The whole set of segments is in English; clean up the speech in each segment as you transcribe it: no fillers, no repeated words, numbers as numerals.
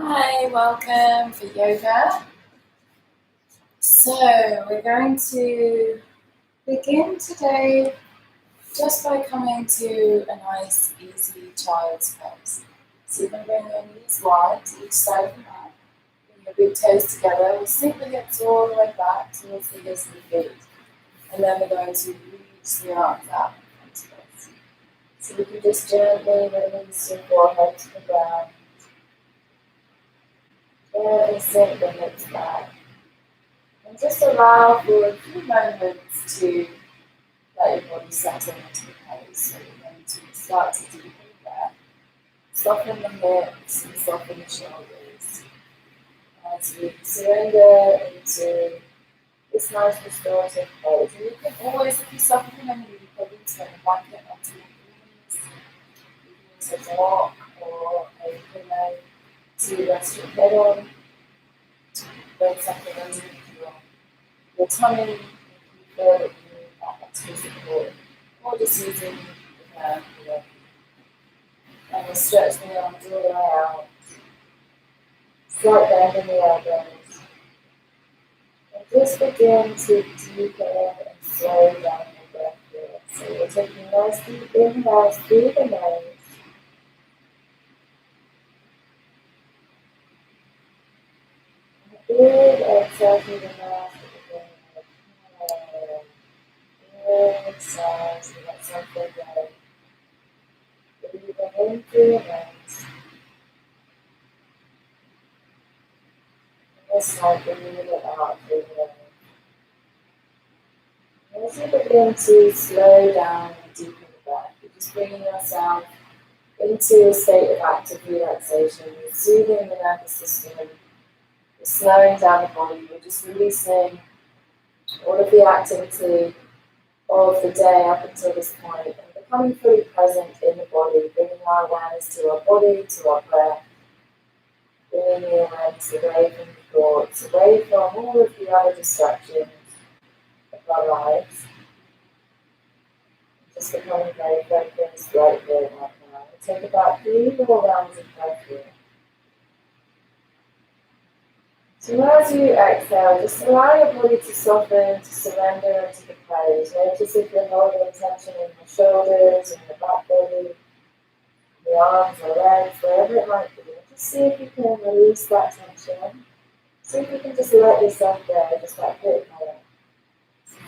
Hi, welcome for yoga. So, we're going to begin today just by coming to a nice, easy child's pose. So, you can bring your knees wide to each side of the mat, bring your big toes together, we'll sink the hips all the way back towards the ears and the feet, and then we're going to reach the arms out in front of us. So, you can just gently release your forehead to the ground, gently sink the hips back. And just allow for a few moments to let your body settle into the pose. So you're going to start to deepen the breath, soften the hips and soften the shoulders. As we surrender into this nice restorative pose. And you can always, if you suffer from any knee problems, turn a blanket onto your knees. You can use a block or a pillow to rest your head on. Bring something underneath your tummy, if you feel that you need that extra support, or just using the ground here. And we'll stretch the arms all the way out, slight bend in the elbows, and just begin to deepen and slow down your breath here. So we're taking nice deep inhales through the nose, and a big exhale through the mouth at the beginning. Big sigh, so let something go. Breathing in through your nose. This time, breathe it out through the nose. As you begin to slow down and deepen the breath, you're just bringing yourself into a state of active relaxation. You're soothing the nervous system, you're slowing down the body, you're just releasing all of the activity of the day up until this point and becoming fully present in the body, bringing our awareness to our body, to our breath, bringing the awareness away from the thoughts, away from all of the other distractions of our lives. Just becoming very focused right here, right now. We'll take about 3 more rounds of breath here. So as you exhale, just allow your body to soften, to surrender into the pose. Notice if you're holding tension in your shoulders, in your back body, the arms or legs, wherever it might be. Just see if you can release that tension. See if you can just let yourself go, just that bit more.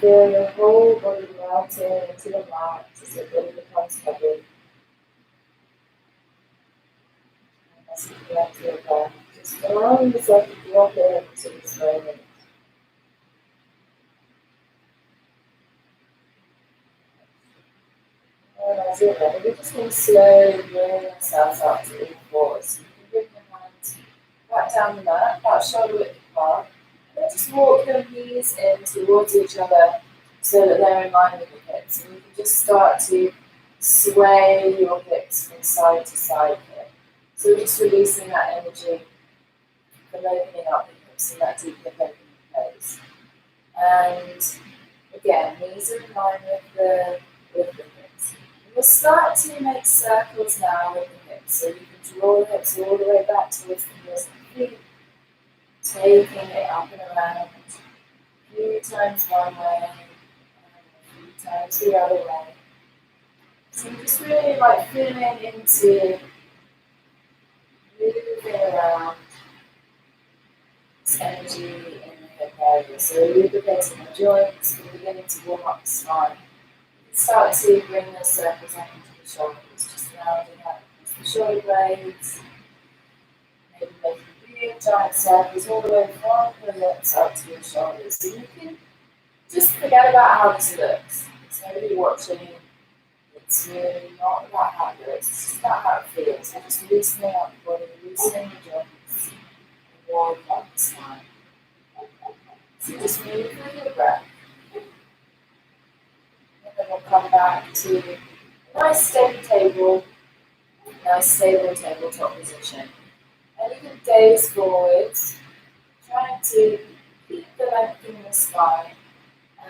Feel your whole body melting into the mat as your body becomes heavy. And as you connect to your breath, just allowing yourself to drop into this moment. And as you're ready, we're just going to slowly bring yourself up to all fours. You can bring your hands back down the mat, about shoulder width apart. And then just walk your knees in towards each other so that they're in line with the hips. And you can just start to sway your hips from side to side here. So we're just releasing that energy from opening up the hips and that deep hip opening pose. And again, knees are in line with the hips. We'll start to make circles now with the hips. So you can draw the hips all the way back towards the heels and feet, taking it up and around a few times one way and a few times the other way. So you're just really like feeling into moving around this energy in the hip area. So lubricating the joints, we're beginning to warm up the spine. Start to bring those circles up into the shoulders, just rounding out the shoulder blades. Maybe making big giant circles all the way from the lips up to your shoulders. So you can just forget about how this looks. It's nobody watching. It's really not about how it looks. It's just about how it feels. So just loosening up the body, loosening the joints, and warming up the spine. So just move with your breath. And then we'll come back to a nice steady table, nice stable tabletop position. And you can gaze forwards, trying to keep the length in your spine,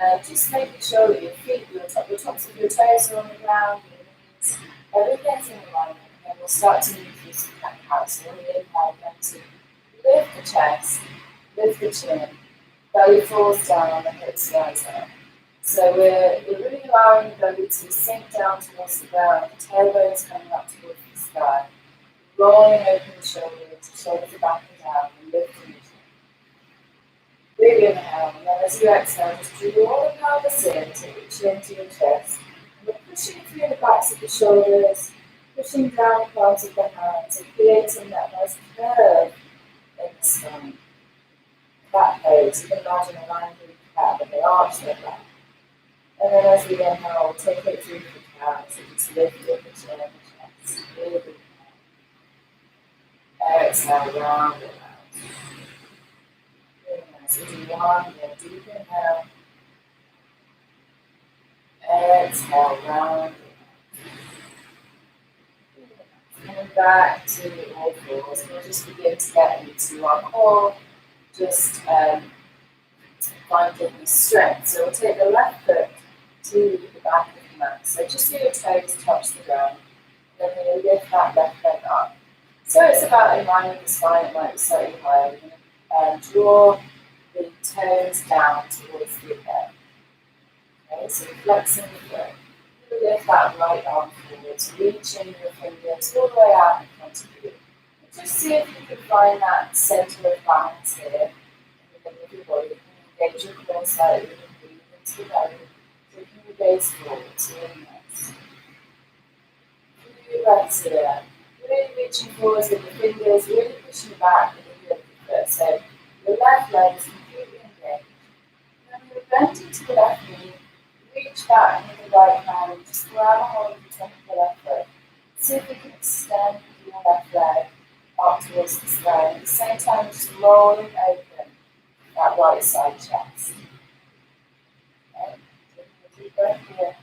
and just making sure that your feet, the tops of your toes are on the ground, your knees, everything's in alignment. And we'll start to move through some cat-cow. So when we inhale, we're going to lift the chest, lift the chin, belly falls down, the hips rise up. So we're really allowing the belly to sink down towards the ground, the tailbone's coming up towards the sky, rolling open the shoulders are back and down, and lifting the chin. Big inhale, and then as you exhale, just draw the pelvis in, take your chin to your chest. And we're pushing through the backs of the shoulders, pushing down the palms of the hands, and creating that nice curve in the spine. Cat pose, you can imagine a line through the cat, but they arch their back. And then as we inhale, we'll take it through the cat, so just lift up the chin and the chest. Really big inhale. Exhale, round it out. Really nice. We do one more deep inhale. Exhale, round it out. Coming back to all fours. We'll just begin to get into our core. Just finding the strength. So we'll take the left foot to the back of the mat. So just so your toes touch the ground. And then we'll lift that left leg up. So it's about in line with the spine, it might be slightly higher. We're going to draw the toes down towards the head. Okay, so flexing the foot. Lift that right arm forwards, reaching your fingers all the way out in front of you. And just see if you can find that centre of balance here in the middle of your body. Engage your core slightly and breathe into the belly, taking your gaze forwards. Really nice. Few breaths here. Really reaching forwards with the fingers, really pushing back with the heel of the foot. So your left leg is completely engaged. And then you're bending to the left knee, reach back with the right hand and just grab a hold of the top of the left foot. See if you can extend your left leg up towards the sky. And at the same time, just rolling open that right side chest. Okay, taking a deep breath here.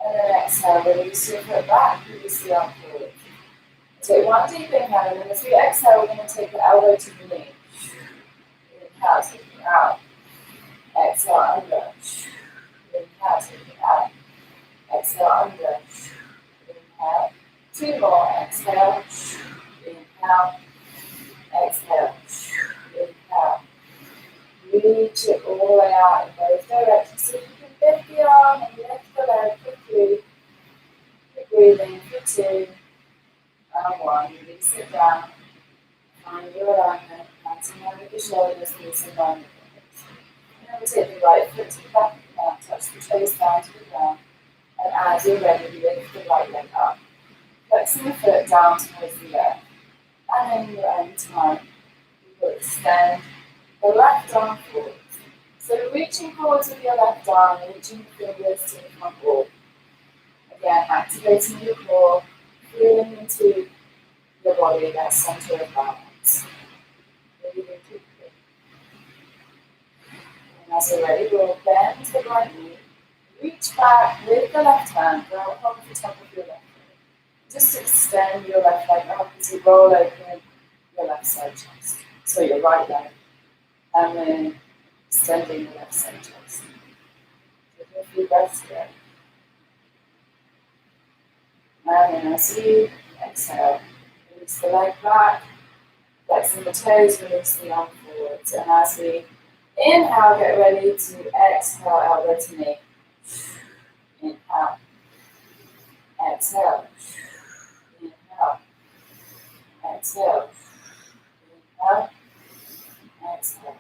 And then exhale, release your foot back, release the arm forward. Take one deep inhale, and then as we exhale, we're going to take the elbow to the knee. Inhale, take it out. Exhale, under. Inhale, take it out. Exhale, under. Inhale. Two more. Exhale. Inhale. Exhale. Inhale. Reach it all the way out in both directions. So you can lift the arm and lift the leg for 3. Keep breathing for 2. And 1. Release it down. Find your alignment. Hands in line with the shoulders. Knees in line with the hips. And then we'll take the right foot to the back of the mat. Touch the toes down to the ground. And as you're ready, lift the right leg up. Flexing the foot down towards the left. And then in your own time, you will extend the left arm forwards. So reaching forwards with your left arm, reaching the fingers to the front wall. Again, activating your core, feeling into your body, that center of balance. Breathing deeply. And as you're ready, we'll bend the right knee, reach back with the left hand, grab hold of the top of your left foot. Just extend your left leg up as you roll open your left side chest. So your right leg. And then extending the left side chest. Take a few breaths here. And then as you exhale, release the leg back, flexing the toes, release the arm forwards. And as we inhale, get ready to exhale, elbow to knee. Inhale. Exhale. Inhale. Exhale. Inhale. Exhale.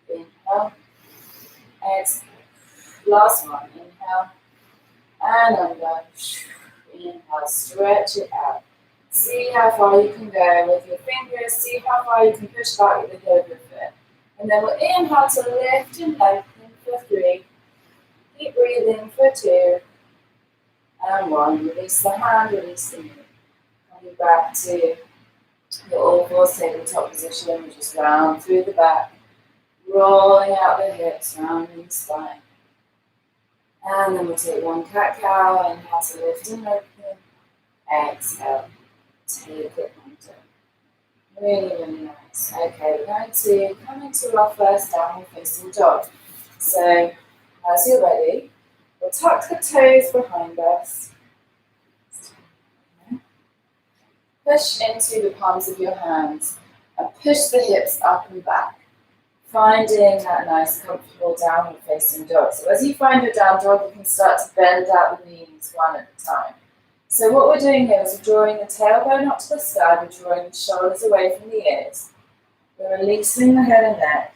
Inhale. Exhale. Last one. Inhale. And under. Inhale. Stretch it out. See how far you can go with your fingers. See how far you can push back with the heel of your foot. And then we'll inhale to lift and lengthen for 3. Keep breathing for 2. And 1. Release the hand, release the knee. Coming back to your all fours tabletop position. We just round through the back. Rolling out the hips, rounding the spine. And then we'll take one cat-cow. Inhale to lift and open. Exhale. Take it under. Really, really nice. Okay, we're going to come into our first downward facing dog. So, as you're ready, we'll tuck the toes behind us. push into the palms of your hands and push the hips up and back, finding that nice comfortable downward facing dog. So as you find your down dog, you can start to bend out the knees one at a time. So what we're doing here is we're drawing the tailbone up to the sky, we're drawing the shoulders away from the ears, we're releasing the head and neck,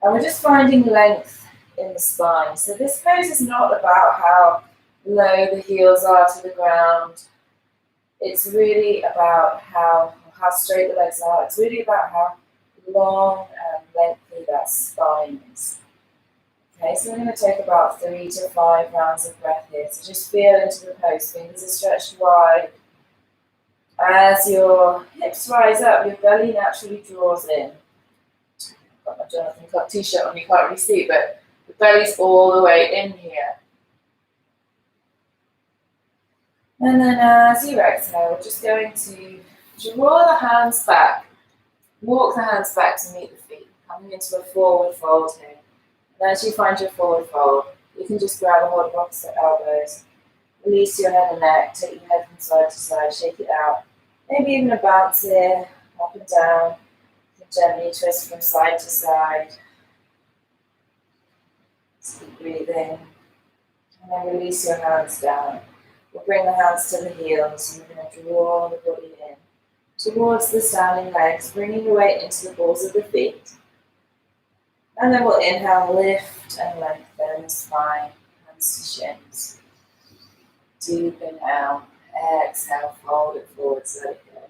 and we're just finding length in the spine. So this pose is not about how low the heels are to the ground. It's really about how straight the legs are. It's really about how long and lengthy that spine is. Okay, so we're going to take about 3 to 5 rounds of breath here. So just feel into the pose. Fingers are stretched wide. As your hips rise up, your belly naturally draws in. I've got my Jonathan Clark t-shirt on, you can't really see, but the belly's all the way in here. And then as you exhale, we're just going to draw the hands back. Walk the hands back to meet the feet, coming into a forward fold here. And as you find your forward fold, you can just grab a hold of opposite elbows. Release your head and neck, take your head from side to side, shake it out. Maybe even a bounce here, up and down. You can gently twist from side to side. Just keep breathing. And then release your hands down. We'll bring the hands to the heels and we're going to draw the body in towards the standing legs, bringing the weight into the balls of the feet. And then we'll inhale, lift and lengthen the spine, hands to shins. Deep inhale, exhale, fold it forwards, let it go.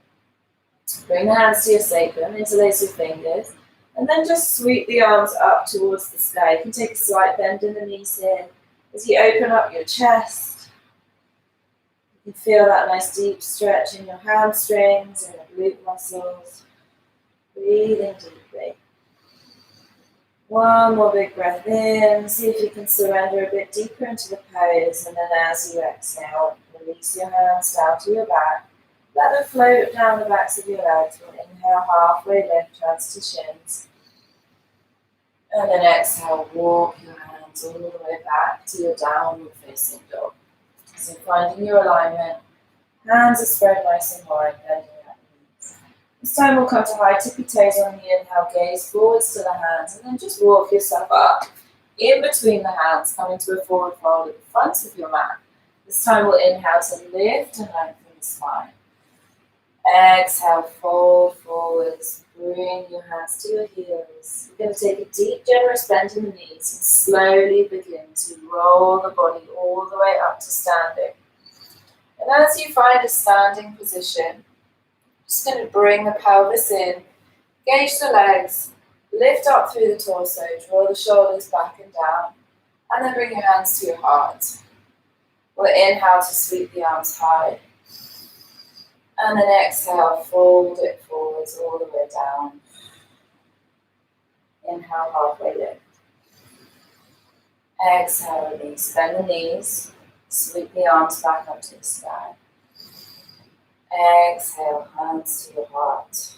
Bring the hands to your sacrum, interlace your fingers, and then just sweep the arms up towards the sky. You can take a slight bend in the knees here. As you open up your chest, you can feel that nice deep stretch in your hamstrings and your glute muscles. Breathing deeply. One more big breath in. See if you can surrender a bit deeper into the pose. And then as you exhale, release your hands down to your back. Let them float down the backs of your legs. We'll inhale, halfway lift, hands to shins. And then exhale, walk your hands all the way back to your downward facing dog. So finding your alignment. Hands are spread nice and wide, bending at the knees. This time we'll come to high tippy toes on the inhale, gaze forwards to the hands, and then just walk yourself up. In between the hands, coming to a forward fold at the front of your mat. This time we'll inhale to lift and lengthen the spine. Exhale, fold forwards, bring your hands to your heels. You're going to take a deep, generous bend in the knees and slowly begin to roll the body all the way up to standing. And as you find a standing position, just going to bring the pelvis in, engage the legs, lift up through the torso, draw the shoulders back and down, and then bring your hands to your heart. We'll inhale to sweep the arms high, and then exhale, fold it forwards all the way down. Inhale, halfway lift. Exhale, release, bend the knees, sweep the arms back up to the sky. Exhale, hands to your heart.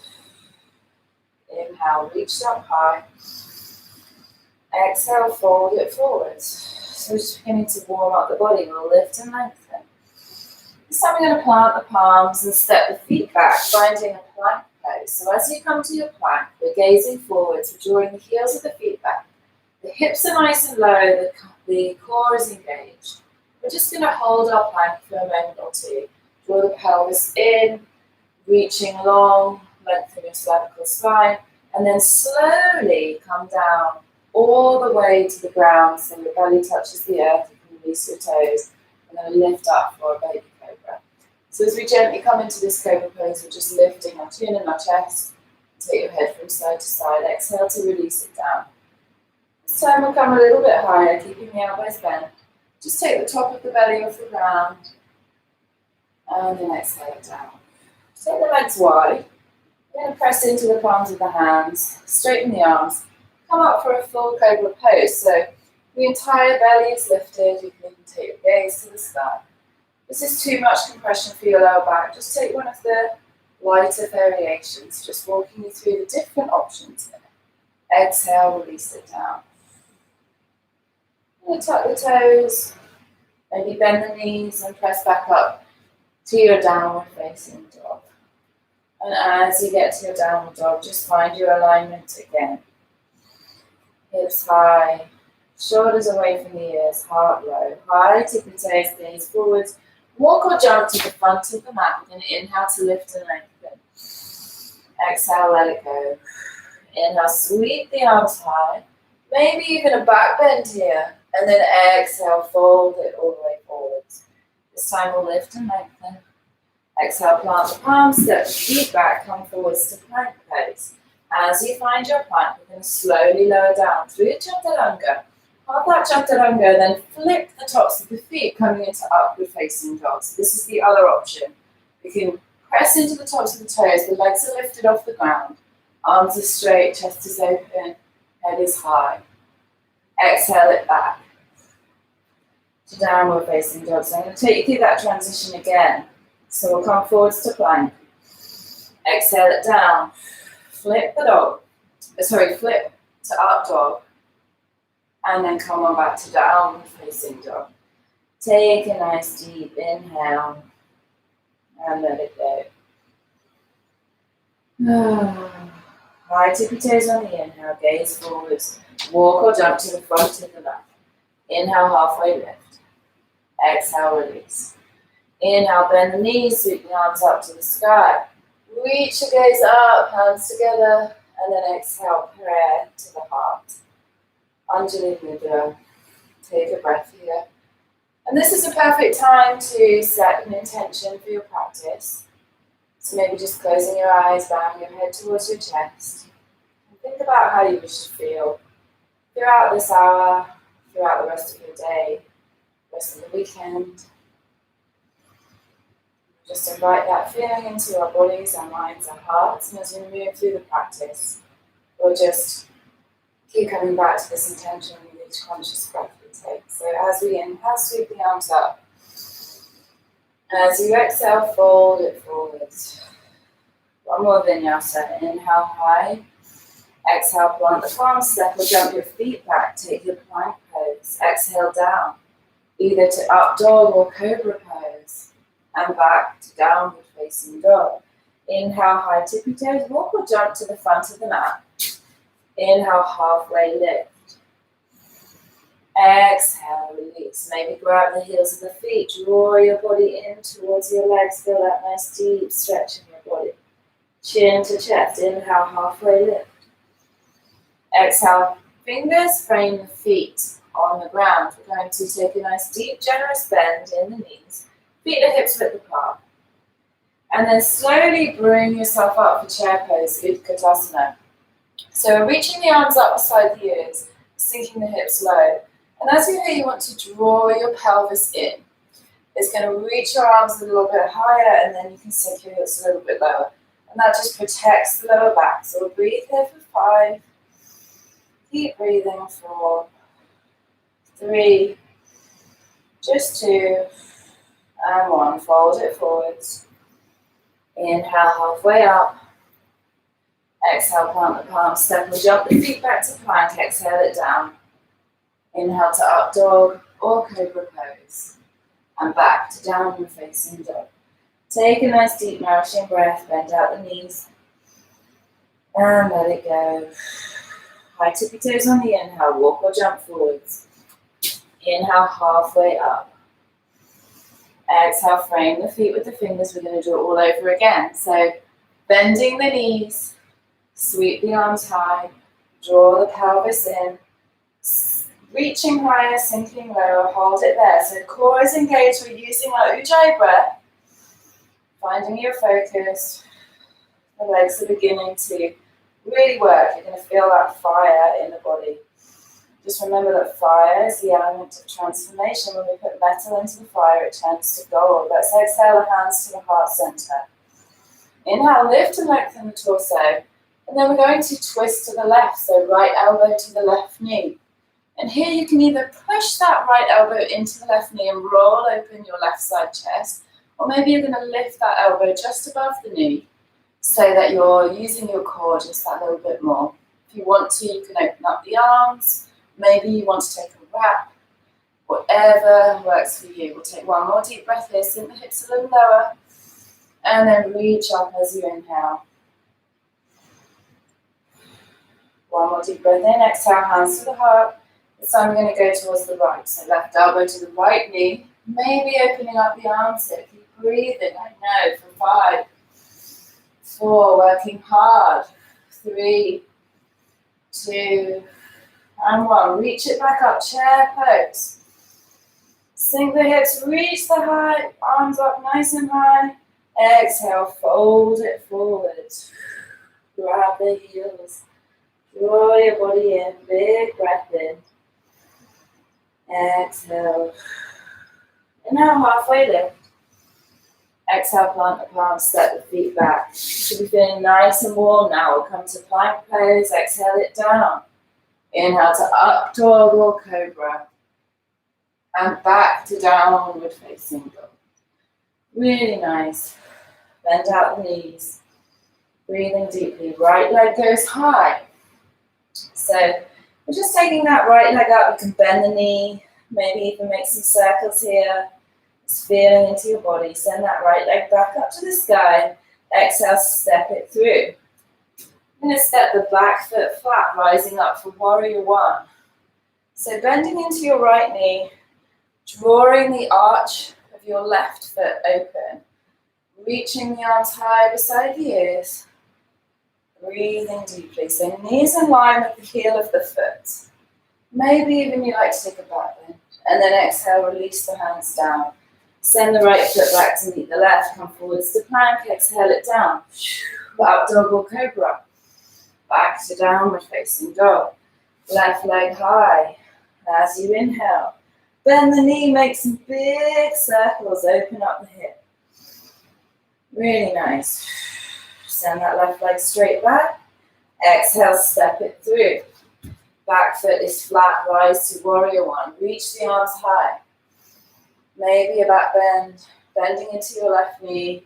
Inhale, reach up high. Exhale, fold it forward. So we're just beginning to warm up the body. We'll lift and lengthen. This time we're going to plant the palms and step the feet back, finding a plank pose. So as you come to your plank, we're gazing forwards, we're drawing the heels of the feet back. The hips are nice and low, the core is engaged. We're just going to hold our plank for a moment or two. Draw the pelvis in, reaching long, lengthen your cervical spine, and then slowly come down all the way to the ground so your belly touches the earth. You can release your toes, and then lift up for a baby cobra. So as we gently come into this cobra pose, we're just lifting our chin and our chest. Take your head from side to side. Exhale to release it down. This time we'll come a little bit higher, keeping the elbows bent. Just take the top of the belly off the ground. And then exhale down. Take the legs wide. We're going to press into the palms of the hands. Straighten the arms. Come up for a full cobra pose. So the entire belly is lifted. You can even take your gaze to the sky. If this is too much compression for your lower back, just take one of the lighter variations, just walking you through the different options here. Exhale, release it down. Tuck the toes, maybe bend the knees and press back up to your downward facing dog. And as you get to your downward dog, just find your alignment again. Hips high, shoulders away from the ears, heart low. High, tippy toes, gaze forwards. Walk or jump to the front of the mat. We're going to inhale to lift and lengthen. Exhale, let it go. Inhale, sweep the arms high. Maybe even a back bend here. And then exhale, fold it all the way forwards. This time we'll lift and lengthen. Exhale, plant the palms, step the feet back, come forwards to plank pose. As you find your plank, we're going to slowly lower down through your chaturanga. Hold that chaturanga, then flip the tops of the feet, coming into upward facing dog. So this is the other option. We can press into the tops of the toes, the legs are lifted off the ground, arms are straight, chest is open, head is high. Exhale it back to downward facing dog. So I'm going to take you through that transition again. So we'll come forwards to plank. Exhale it down. Flip the dog. Flip to up dog. And then come on back to downward facing dog. Take a nice deep inhale. And let it go. High tippy toes on the inhale. Gaze forwards. Walk or jump to the front of the mat. Inhale, halfway lift. Exhale, release. Inhale, bend the knees, sweep the arms up to the sky. Reach your gaze up, hands together, and then exhale, prayer to the heart. Anjali Mudra. Take a breath here. And this is a perfect time to set an intention for your practice. So maybe just closing your eyes, bowing your head towards your chest. And think about how you wish to feel throughout this hour, throughout the rest of your day, rest of the weekend. Just invite that feeling into our bodies, our minds, our hearts, and as we move through the practice, we'll just keep coming back to this intention with each conscious breath we take. So as we inhale, sweep the arms up. As you exhale, fold it forwards. One more vinyasa. Inhale high. Exhale, plant the palms, step or jump your feet back, take your plank pose. Exhale down, either to up dog or cobra pose. And back to downward facing dog. Inhale, high tippy toes, walk or jump to the front of the mat. Inhale, halfway lift. Exhale, release. Maybe grab the heels of the feet, draw your body in towards your legs, feel that nice deep stretch in your body. Chin to chest, inhale, halfway lift. Exhale, fingers frame the feet on the ground. We're going to take a nice deep, generous bend in the knees. Feet and hips width apart. And then slowly bring yourself up for chair pose, Utkatasana. So reaching the arms up beside the ears, sinking the hips low. And as you're here, you want to draw your pelvis in. It's going to reach your arms a little bit higher, and then you can sink your hips a little bit lower. And that just protects the lower back. So we'll breathe here for 5. Keep breathing, 4, 3, just 2, and 1. Fold it forwards. Inhale, halfway up. Exhale, plant the palms, step or jump the feet back to plank. Exhale it down. Inhale to up dog or cobra pose. And back to downward facing dog. Take a nice deep nourishing breath, bend out the knees. And let it go. High tippy toes on the inhale, walk or jump forwards. Inhale, halfway up. Exhale, frame the feet with the fingers. We're going to do it all over again. So, bending the knees, sweep the arms high, draw the pelvis in, reaching higher, sinking lower, hold it there. So, core is engaged. We're using our Ujjayi breath, finding your focus. The legs are beginning to really work. You're going to feel that fire in the body. Just remember that fire is the element of transformation. When we put metal into the fire, it turns to gold. Let's exhale the hands to the heart center. Inhale, lift and lengthen the torso. And then we're going to twist to the left, so right elbow to the left knee. And here you can either push that right elbow into the left knee and roll open your left side chest, or maybe you're going to lift that elbow just above the knee so that you're using your core just that little bit more. If you want to, you can open up the arms. Maybe you want to take a wrap, Whatever works for you. We'll take one more deep breath here, sink the hips a little lower, and then reach up as you inhale. One more deep breath in, exhale, hands to the heart. This time we're going to go towards the right. So left elbow to the right knee, maybe opening up the arms here. Keep breathing, I know, for 5, 4, working hard, 3, 2, and 1. Reach it back up, chair pose. Sink the hips, reach the height, arms up nice and high. Exhale, fold it forward. Grab the heels. Draw your body in, big breath in. Exhale. And now halfway lift. Exhale, plant the palms, step the feet back. You should be feeling nice and warm now. We'll come to plank pose, exhale it down. Inhale to up dog or cobra. And back to downward facing dog. Really nice. Bend out the knees. Breathing deeply. Right leg goes high. So we're just taking that right leg up. You can bend the knee. Maybe even make some circles here. Just feeling into your body. Send that right leg back up to the sky. Exhale, step it through. I'm going to step the back foot flat, rising up for warrior 1. So bending into your right knee. Drawing the arch of your left foot open. Reaching the arms high beside the ears. Breathing deeply. So knees in line with the heel of the foot. Maybe even you like to take a back bend. And then exhale, release the hands down. Send the right foot back to meet the left. Come forwards to plank. Exhale it down. Up dog or cobra. Back to downward facing dog. Left leg high. As you inhale. Bend the knee, make some big circles, open up the hip. Really nice. Send that left leg straight back. Exhale, step it through. Back foot is flat, rise to warrior 1. Reach the arms high. Maybe a back bend, bending into your left knee.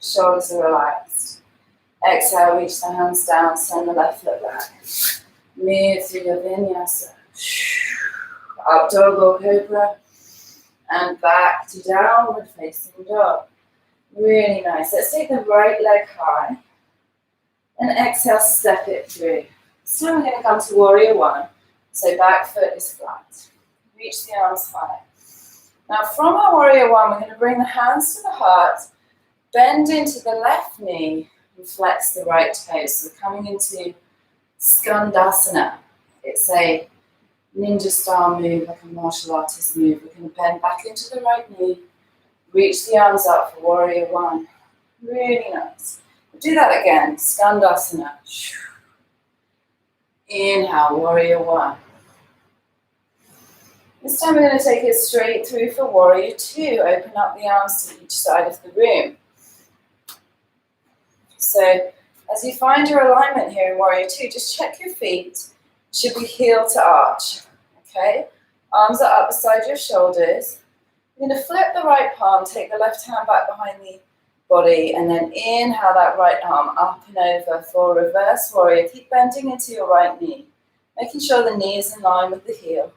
Shoulders are relaxed. Exhale, reach the hands down, send the left foot back. Move through your vinyasa. Up dog or cobra, and back to downward facing dog. Really nice. Let's take the right leg high, and exhale, step it through. This time we're going to come to warrior 1, so back foot is flat. Reach the arms high. Now from our warrior 1, we're going to bring the hands to the heart, bend into the left knee, and flex the right toes. So coming into Skandasana. It's a ninja style move, like a martial artist move. We're going to bend back into the right knee, reach the arms up for warrior 1. Really nice. We'll do that again, Skandasana. Inhale, warrior 1. This time we're going to take it straight through for warrior 2. Open up the arms to each side of the room. So as you find your alignment here in warrior 2, just check your feet. Should be heel to arch. Okay, arms are up beside your shoulders. You're going to flip the right palm, take the left hand back behind the body, and then inhale that right arm up and over for reverse warrior. Keep bending into your right knee, making sure the knee is in line with the heel.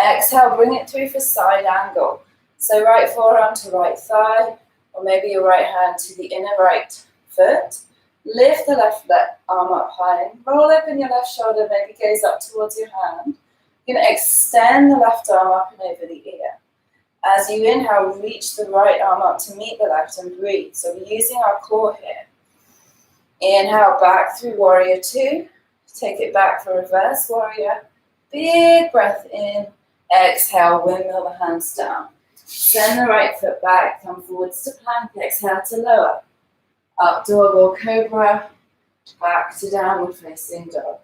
Exhale, bring it through for side angle. So right forearm to right thigh, or maybe your right hand to the inner right foot. Lift the left arm up high, roll open your left shoulder, maybe gaze up towards your hand. You're going to extend the left arm up and over the ear. As you inhale, reach the right arm up to meet the left and breathe. So we're using our core here. Inhale, back through warrior 2. Take it back for reverse warrior. Big breath in. Exhale, windmill the hands down. Send the right foot back, come forwards to plank. Exhale to lower. Up dog or cobra. Back to downward facing dog.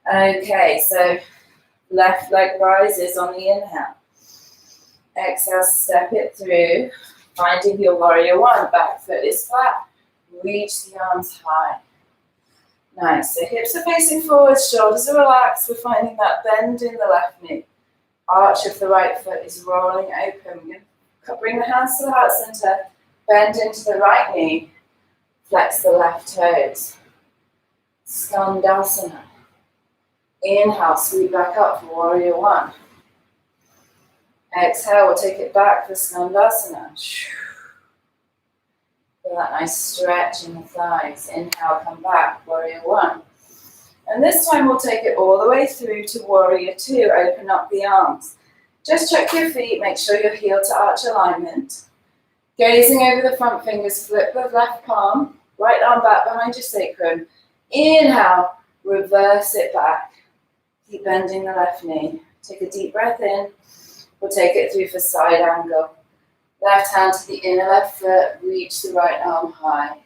Okay, so left leg rises on the inhale. Exhale, step it through. Finding your warrior 1. Back foot is flat. Reach the arms high. Nice. So hips are facing forward, shoulders are relaxed. We're finding that bend in the left knee. Arch of the right foot is rolling open. We're going to bring the hands to the heart center. Bend into the right knee. Flex the left toes. Skandasana. Inhale, sweep back up for warrior 1. Exhale, we'll take it back for Skandasana. Feel that nice stretch in the thighs. Inhale, come back, Warrior One. And this time we'll take it all the way through to Warrior Two. Open up the arms. Just check your feet, make sure you're heel to arch alignment. Gazing over the front fingers, flip the left palm, right arm back behind your sacrum. Inhale, reverse it back. Keep bending the left knee. Take a deep breath in. We'll take it through for side angle. Left hand to the inner left foot, reach the right arm high.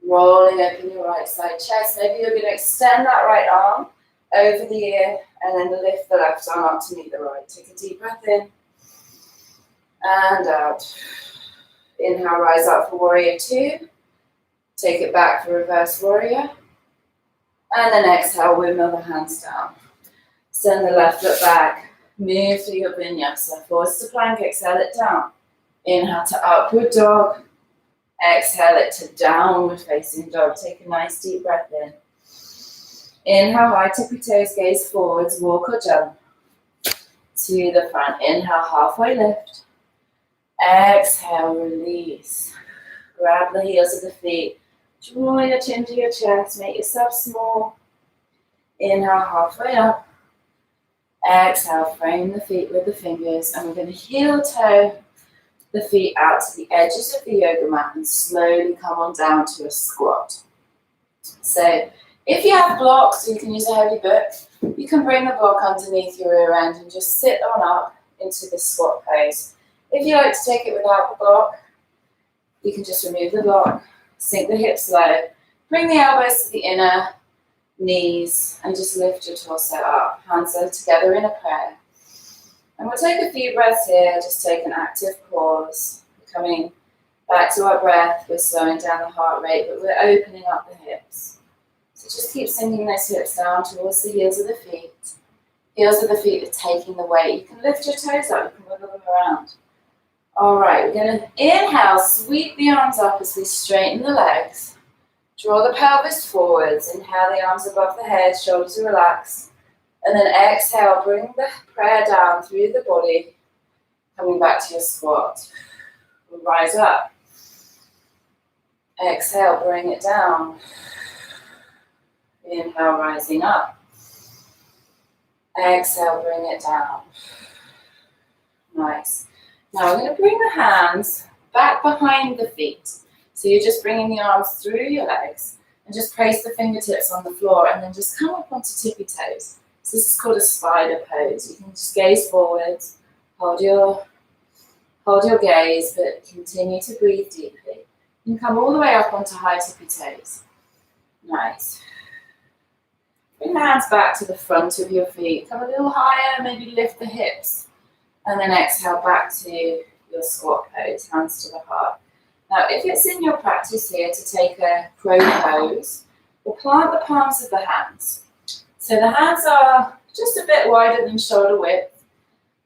Rolling open your right side chest. Maybe you're going to extend that right arm over the ear and then lift the left arm up to meet the right. Take a deep breath in and out. Inhale, rise up for Warrior Two. Take it back for Reverse Warrior. And then exhale, windmill the hands down. Send the left foot back. Move through your vinyasa. Forwards to plank, exhale it down. Inhale to upward dog. Exhale it to downward facing dog. Take a nice deep breath in. Inhale, high tippy toes, gaze forwards, walk or jump. To the front. Inhale, halfway lift. Exhale, release. Grab the heels of the feet. Draw your chin to your chest. Make yourself small. Inhale, halfway up. Exhale, frame the feet with the fingers. And we're going to heel toe the feet out to the edges of the yoga mat and slowly come on down to a squat. So if you have blocks, you can use a heavy book. You can bring the block underneath your rear end and just sit on up into this squat pose. If you like to take it without the block, you can just remove the block, sink the hips low, bring the elbows to the inner knees and just lift your torso up. Hands are together in a prayer. And we'll take a few breaths here, just take an active pause. We're coming back to our breath, we're slowing down the heart rate, but we're opening up the hips. So just keep sinking those hips down towards the heels of the feet. Heels of the feet are taking the weight. You can lift your toes up, you can wiggle them around. All right, we're going to inhale, sweep the arms up as we straighten the legs. Draw the pelvis forwards. Inhale the arms above the head, shoulders relax. And then exhale, bring the prayer down through the body, coming back to your squat. We'll rise up. Exhale, bring it down. Inhale, rising up. Exhale, bring it down. Nice. Now we're going to bring the hands back behind the feet. So you're just bringing the arms through your legs and just place the fingertips on the floor and then just come up onto tippy toes. So this is called a spider pose. You can just gaze forwards, hold your gaze, but continue to breathe deeply. You can come all the way up onto high tippy toes. Nice. Bring the hands back to the front of your feet. Come a little higher, maybe lift the hips. And then exhale back to your squat pose, hands to the heart. Now, if it's in your practice here to take a crow pose, we'll plant the palms of the hands. So the hands are just a bit wider than shoulder width.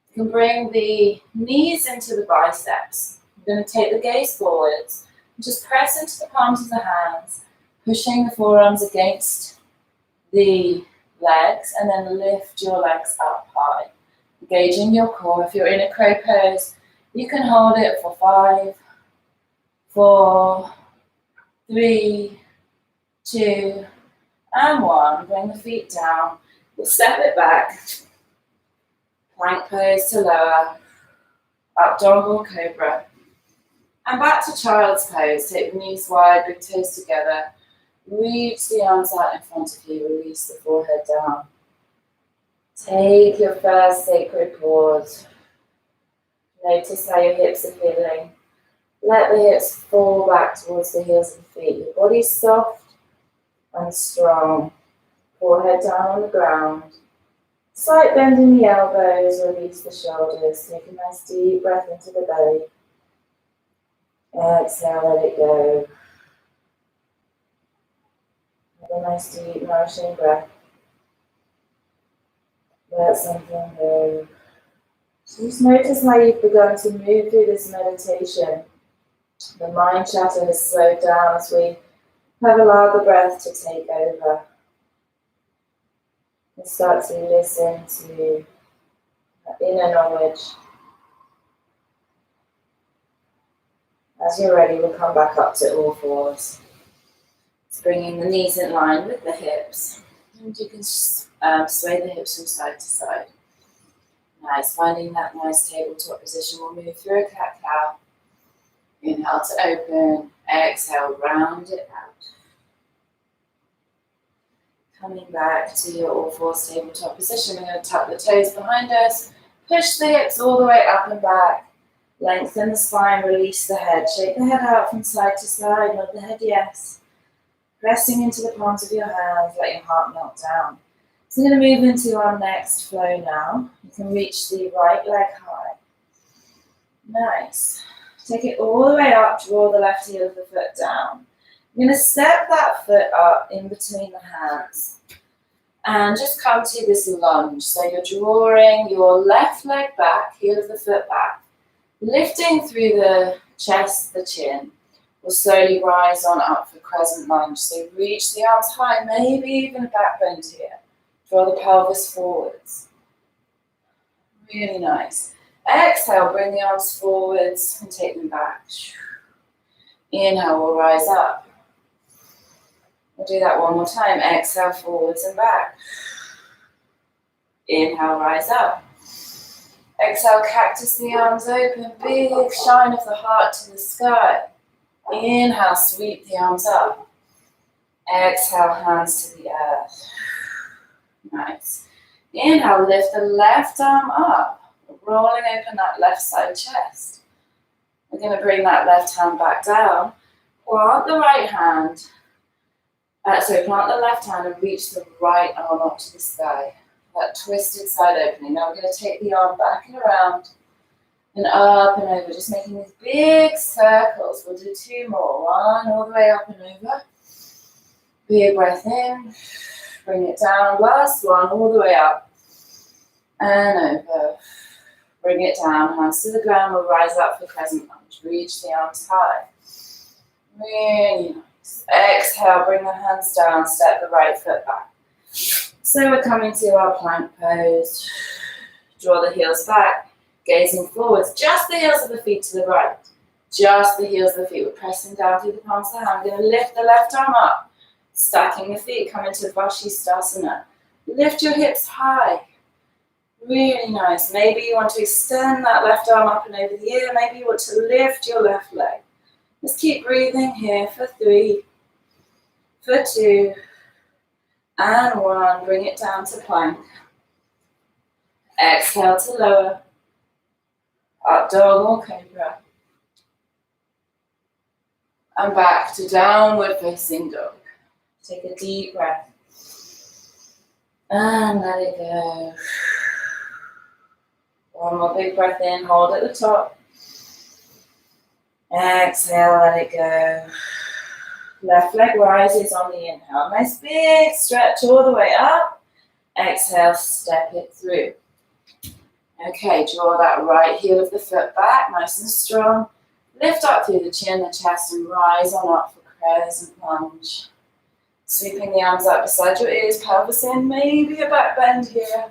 You can bring the knees into the biceps. You're going to take the gaze forwards. Just press into the palms of the hands, pushing the forearms against the legs, and then lift your legs up high. Engaging your core. If you're in a crow pose, you can hold it for 5, 4, 3, 2, and 1. Bring the feet down. We'll step it back. Plank pose to lower. Up dog or cobra. And back to child's pose. Take the knees wide, big toes together. Reach the arms out in front of you. Release the forehead down. Take your first sacred pause. Notice how your hips are feeling. Let the hips fall back towards the heels of the feet. Your body's soft and strong. Forehead down on the ground. Slight bend in the elbows, release the shoulders. Take a nice deep breath into the belly. Exhale, let it go. Have a nice deep nourishing breath. Let something go. So just notice how you've begun to move through this meditation. The mind chatter has slowed down as we have allowed the breath to take over. And start to listen to inner knowledge As you're ready, we'll come back up to all fours. It's bringing the knees in line with the hips. And you can sway the hips from side to side. Nice, finding that nice tabletop position. We'll move through a cat-cow. Inhale to open, exhale, round it out. Coming back to your all fours tabletop position. We're going to tuck the toes behind us, push the hips all the way up and back. Lengthen the spine, release the head. Shake the head out from side to side, nod the head yes. Pressing into the palms of your hands, let your heart melt down. So we're going to move into our next flow now. You can reach the right leg high. Nice. Take it all the way up, draw the left heel of the foot down. You're going to step that foot up in between the hands. And just come to this lunge. So you're drawing your left leg back, heel of the foot back. Lifting through the chest, the chin. We'll slowly rise on up for crescent lunge. So reach the arms high, maybe even a back bend here. Draw the pelvis forwards. Really nice. Exhale, bring the arms forwards and take them back. Inhale, we'll rise up. We'll do that one more time. Exhale, forwards and back. Inhale, rise up. Exhale, cactus the arms open. Big shine of the heart to the sky. Inhale, sweep the arms up. Exhale, hands to the earth. Nice. Inhale, lift the left arm up. Rolling open that left side chest. We're going to bring that left hand back down. Plant the right hand. Plant the left hand and reach the right arm up to the sky. That twisted side opening. Now we're going to take the arm back and around and up and over. Just making these big circles. We'll do two more. One all the way up and over. Big breath in. Bring it down. Last one all the way up and over. Bring it down, hands to the ground, we'll rise up for crescent lunge. Reach the arms high. Really nice. Exhale, bring the hands down, step the right foot back. So we're coming to our plank pose. Draw the heels back, gazing forwards. Just the heels of the feet to the right. Just the heels of the feet. We're pressing down through the palms of the hand. We're going to lift the left arm up. Stacking the feet, come into Vashisthasana. Lift your hips high. Really nice. Maybe you want to extend that left arm up and over the ear. Maybe you want to lift your left leg. Just keep breathing here for 3, for 2, and 1. Bring it down to plank. Exhale to lower. Up dog or cobra. And back to downward facing dog. Take a deep breath. And let it go. One more big breath in, hold at the top. Exhale, let it go. Left leg rises on the inhale. Nice big stretch all the way up. Exhale, step it through. Okay, draw that right heel of the foot back, nice and strong. Lift up through the chin, the chest, and rise on up for crescent lunge. Sweeping the arms up beside your ears, pelvis in, maybe a back bend here.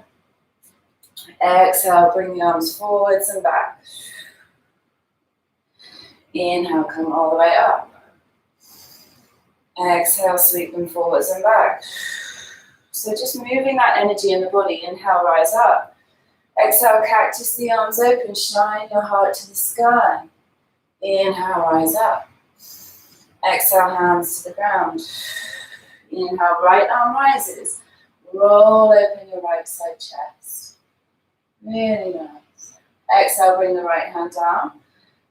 Exhale, bring the arms forwards and back. Inhale, come all the way up. Exhale, sweep them forwards and back. So just moving that energy in the body. Inhale, rise up. Exhale, cactus the arms open, shine your heart to the sky. Inhale, rise up. Exhale, hands to the ground. Inhale, right arm rises. Roll open your right side chest. Really nice. Exhale, bring the right hand down.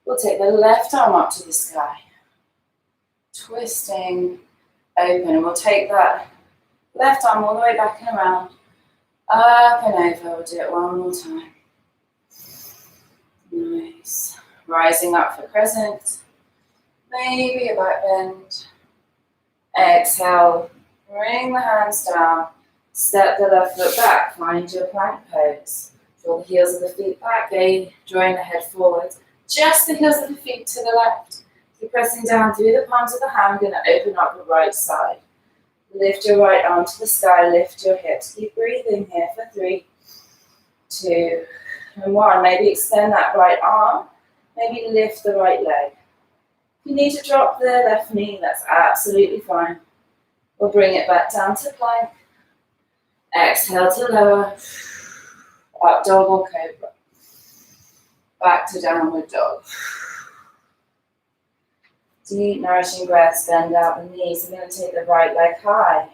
We'll take the left arm up to the sky. Twisting open, and we'll take that left arm all the way back and around. Up and over, we'll do it one more time. Nice. Rising up for crescent. Maybe a back bend. Exhale, bring the hands down. Step the left foot back, find your plank pose. Draw the heels of the feet back, drawing the head forward. Just the heels of the feet to the left. Keep pressing down through the palms of the hand. We're going to open up the right side. Lift your right arm to the sky, lift your hips. Keep breathing here for 3, 2, and 1. Maybe extend that right arm. Maybe lift the right leg. If you need to drop the left knee, that's absolutely fine. We'll bring it back down to plank. Exhale to lower. Up dog or cobra. Back to downward dog. Deep, nourishing breaths, bend out the knees. We're going to take the right leg high.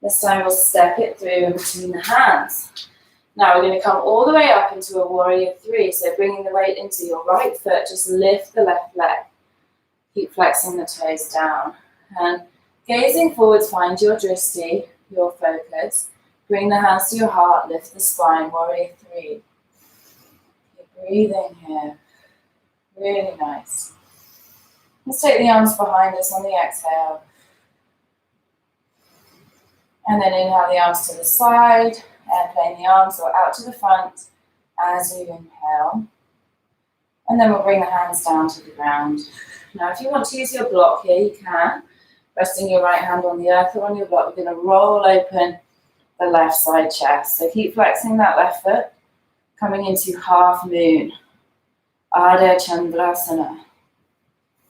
This time we'll step it through in between the hands. Now we're going to come all the way up into a warrior three. So bringing the weight into your right foot, just lift the left leg. Keep flexing the toes down. And gazing forwards, find your drishti, your focus. Bring the hands to your heart, lift the spine, warrior three. Keep breathing here. Really nice. Let's take the arms behind us on the exhale. And then inhale the arms to the side, airplane the arms or out to the front as you inhale. And then we'll bring the hands down to the ground. Now if you want to use your block here, you can. Resting your right hand on the earth or on your block, we're going to roll open the left side chest. So keep flexing that left foot, coming into half moon. Ardha Chandrasana.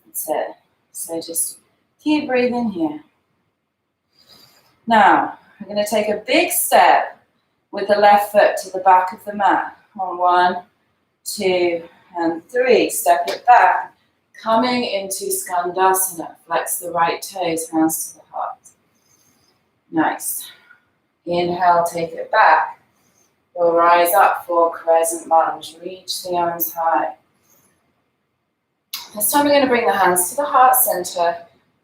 That's it. So just keep breathing here. Now, we're going to take a big step with the left foot to the back of the mat. On 1, 2, and 3. Step it back. Coming into Skandasana. Flex the right toes, hands to the heart. Nice. Inhale, take it back. We'll rise up for crescent lunge. Reach the arms high. This time we're going to bring the hands to the heart center.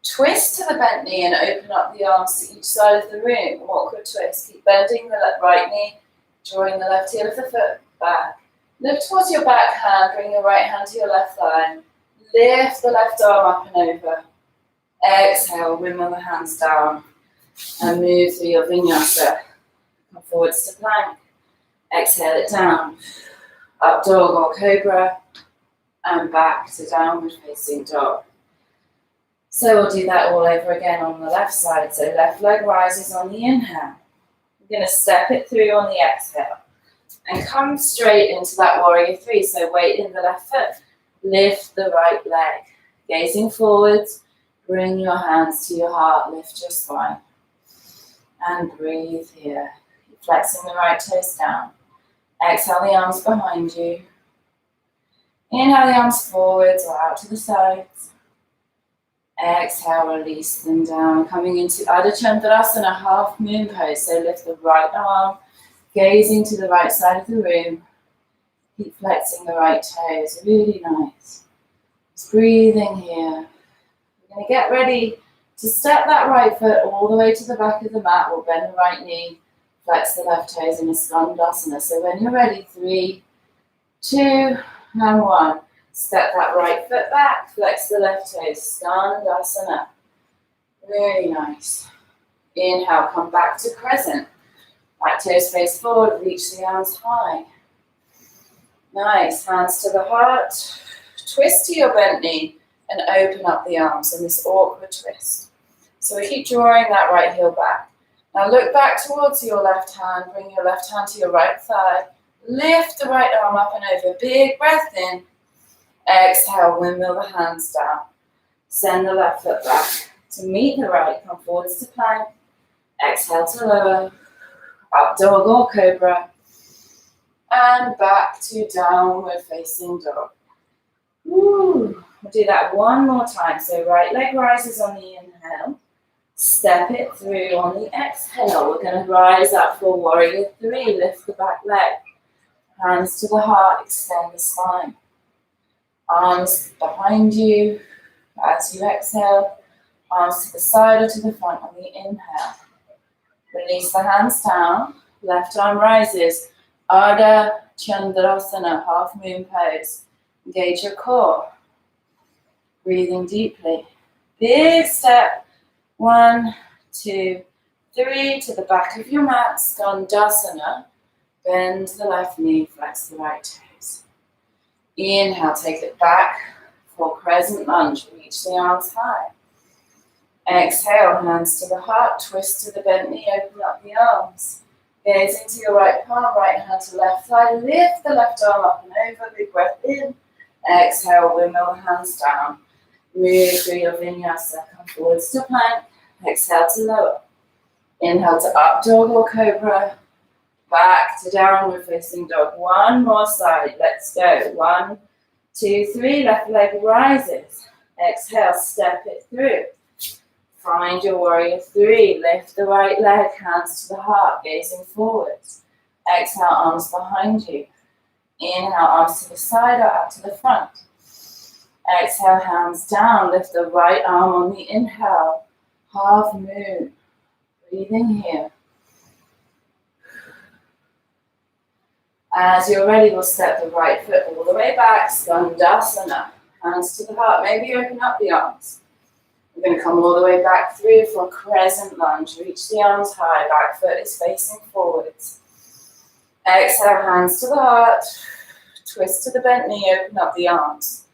Twist to the bent knee and open up the arms to each side of the room. Awkward twist. Keep bending the right knee, drawing the left heel of the foot back. Look towards your back hand. Bring your right hand to your left thigh. Lift the left arm up and over. Exhale, windmill the hands down. And move through your vinyasa. Come forwards to plank. Exhale it down. Up dog or cobra. And back to downward facing dog. So we'll do that all over again on the left side. So left leg rises on the inhale. We're going to step it through on the exhale. And come straight into that warrior three. So weight in the left foot. Lift the right leg. Gazing forwards. Bring your hands to your heart. Lift your spine. And breathe here. Keep flexing the right toes down. Exhale the arms behind you. Inhale the arms forwards or out to the sides. Exhale, release them down. Coming into Ardha Chandrasana, half moon pose. So lift the right arm, gazing to the right side of the room. Keep flexing the right toes. Really nice. Just breathing here. We're going to get ready to step that right foot all the way to the back of the mat. We'll bend the right knee, flex the left toes in a Skandasana. So when you're ready, 3, 2, and 1. Step that right foot back, flex the left toes, Skandasana. Really nice. Inhale, come back to crescent. Back toes face forward, reach the arms high. Nice, hands to the heart. Twist to your bent knee and open up the arms in this awkward twist. So we keep drawing that right heel back. Now look back towards your left hand, bring your left hand to your right thigh. Lift the right arm up and over. Big breath in. Exhale, windmill the hands down. Send the left foot back to meet the right. Come forwards to plank. Exhale to lower. Up dog or cobra. And back to downward facing dog. Woo. We'll do that one more time. So right leg rises on the inhale. Step it through on the exhale. We're going to rise up for warrior three. Lift the back leg. Hands to the heart, extend the spine. Arms behind you as you exhale. Arms to the side or to the front on the inhale. Release the hands down. Left arm rises. Ardha Chandrasana, half moon pose. Engage your core. Breathing deeply. Big step. 1, 2, 3 to the back of your mat. Skandasana. Bend the left knee, flex the right toes. Inhale, take it back for crescent lunge. Reach the arms high. Exhale, hands to the heart, twist to the bent knee, open up the arms. Gaze into your right palm, right hand to left thigh. Lift the left arm up and over, big breath in. Exhale, windmill the hands down. Move through your vinyasa. Come forwards to plank. Exhale to lower. Inhale to up dog or cobra. Back to downward facing dog. One more side. Let's go. 1, 2, 3. Left leg rises. Exhale, step it through. Find your warrior 3. Lift the right leg, hands to the heart, gazing forwards. Exhale, arms behind you. Inhale, arms to the side or out to the front. Exhale, hands down. Lift the right arm on the inhale. Half moon. Breathing here. As you're ready, we'll step the right foot all the way back. Skandasana. Hands to the heart. Maybe open up the arms. We're going to come all the way back through for a crescent lunge. Reach the arms high. Back foot is facing forwards. Exhale, hands to the heart. Twist to the bent knee. Open up the arms.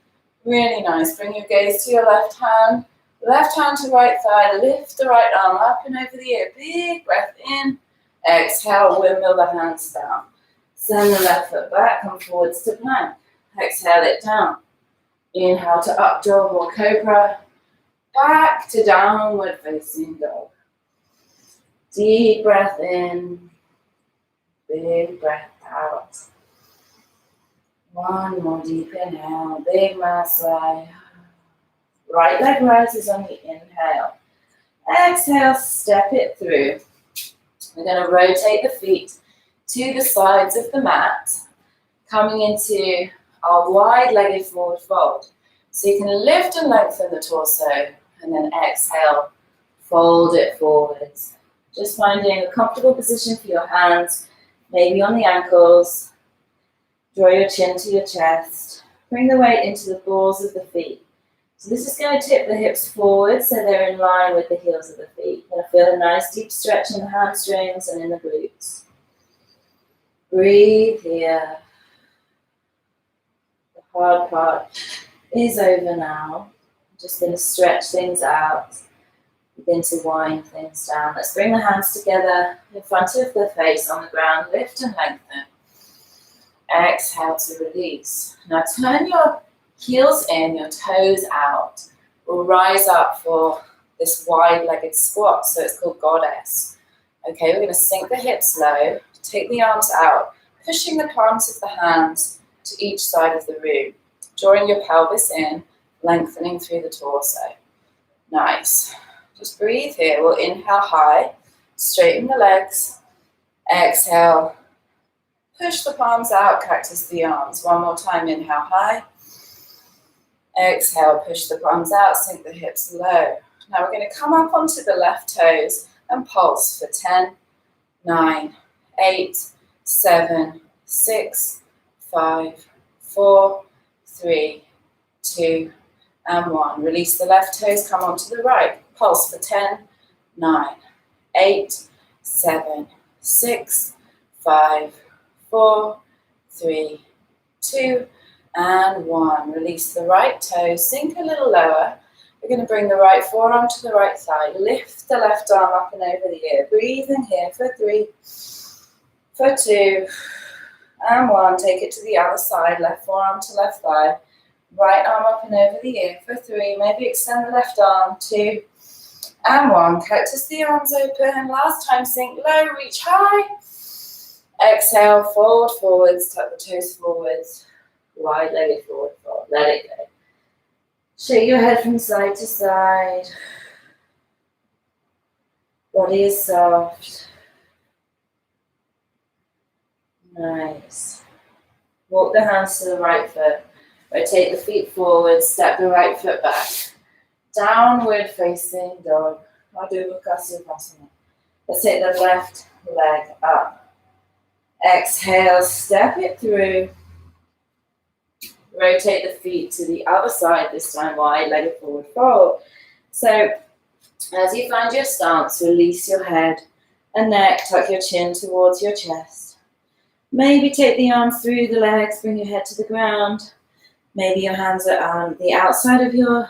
Really nice. Bring your gaze to your left hand. Left hand to right thigh. Lift the right arm up and over the ear. Big breath in. Exhale, windmill the hands down. Send the left foot back. Come forwards to plank. Exhale it down. Inhale to up dog or cobra. Back to downward facing dog. Deep breath in. Big breath out. One more deep inhale. Big Masai. Right leg rises on the inhale. Exhale, step it through. We're going to rotate the feet to the sides of the mat, coming into our wide-legged forward fold. So you can lift and lengthen the torso, and then exhale, fold it forwards. Just finding a comfortable position for your hands, maybe on the ankles. Draw your chin to your chest. Bring the weight into the balls of the feet. So this is going to tip the hips forward so they're in line with the heels of the feet. You're going to feel a nice deep stretch in the hamstrings and in the glutes. Breathe here. The hard part is over now. I'm just going to stretch things out. Begin to wind things down. Let's bring the hands together in front of the face on the ground. Lift and lengthen. Exhale to release. Now turn your heels in, your toes out. We'll rise up for this wide-legged squat, so it's called goddess. Okay, we're going to sink the hips low, take the arms out, pushing the palms of the hands to each side of the room, drawing your pelvis in, lengthening through the torso. Nice. Just breathe here. We'll inhale high, straighten the legs. Exhale, push the palms out, cactus the arms. One more time, inhale high. Exhale, push the palms out, sink the hips low. Now we're going to come up onto the left toes and pulse for 10, 9, 8, 7, 6, 5, 4, 3, 2, and 1. Release the left toes, come onto the right. Pulse for 10, 9, 8, 7, 6, 5, 4, 3, 2, and 1. Release the right toes, sink a little lower. We're going to bring the right forearm to the right thigh. Lift the left arm up and over the ear. Breathe in here for 3, for 2, and 1. Take it to the other side. Left forearm to left thigh. Right arm up and over the ear for 3. Maybe extend the left arm. 2, and 1. Cactus the arms open. Last time, sink low, reach high. Exhale, fold forwards, tuck the toes forwards. Wide-legged forward fold. Let it go. Shake your head from side to side. Body is soft. Nice. Walk the hands to the right foot. Rotate the feet forward. Step the right foot back. Downward facing dog. Adho Mukha Sukhasana. Let's take the left leg up. Exhale, step it through. Rotate the feet to the other side, this time wide-legged forward fold. So as you find your stance, release your head and neck, tuck your chin towards your chest. Maybe take the arms through the legs, bring your head to the ground. Maybe your hands are on the outside of your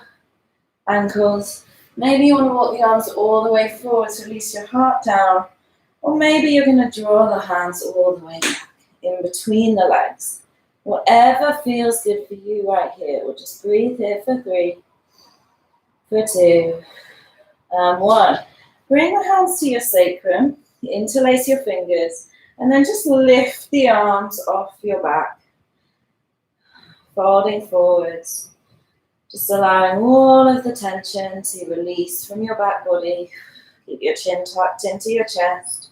ankles. Maybe you want to walk the arms all the way forward, so release your heart down. Or maybe you're going to draw the hands all the way back in between the legs. Whatever feels good for you right here. We'll just breathe here for 3, for 2, and 1. Bring the hands to your sacrum, interlace your fingers, and then just lift the arms off your back, folding forwards, just allowing all of the tension to release from your back body. Keep your chin tucked into your chest.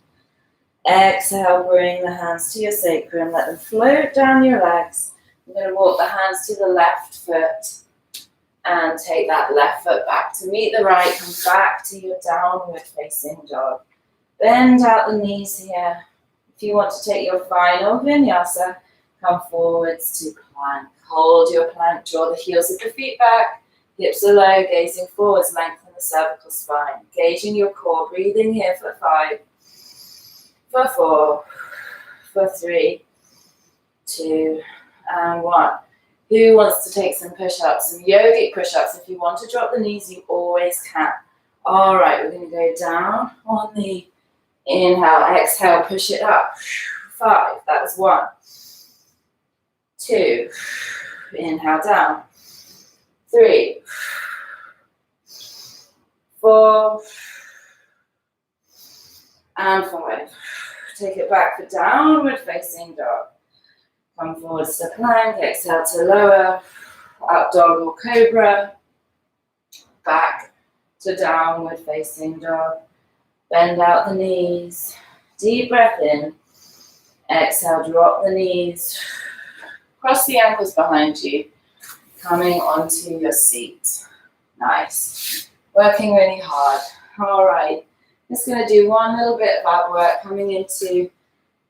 Exhale, bring the hands to your sacrum, let them float down your legs. You're going to walk the hands to the left foot and take that left foot back to meet the right. Come back to your downward facing dog. Bend out the knees here. If you want to take your final vinyasa, come forwards to plank. Hold your plank, draw the heels of the feet back, hips are low, gazing forwards, lengthen the cervical spine. Engaging your core, breathing here for 5, for 4, for 3, 2, and 1. Who wants to take some push-ups, some yogic push-ups? If you want to drop the knees, you always can. All right, we're going to go down on the inhale, exhale, push it up. 5, that was 1. 2, inhale down. 3, 4, and 5. Take it back for downward facing dog. Come forwards to plank, exhale to lower, up dog or cobra, back to downward facing dog. Bend out the knees, deep breath in, exhale, drop the knees, cross the ankles behind you, coming onto your seat. Nice, working really hard. All right, just going to do one little bit of ab work, coming into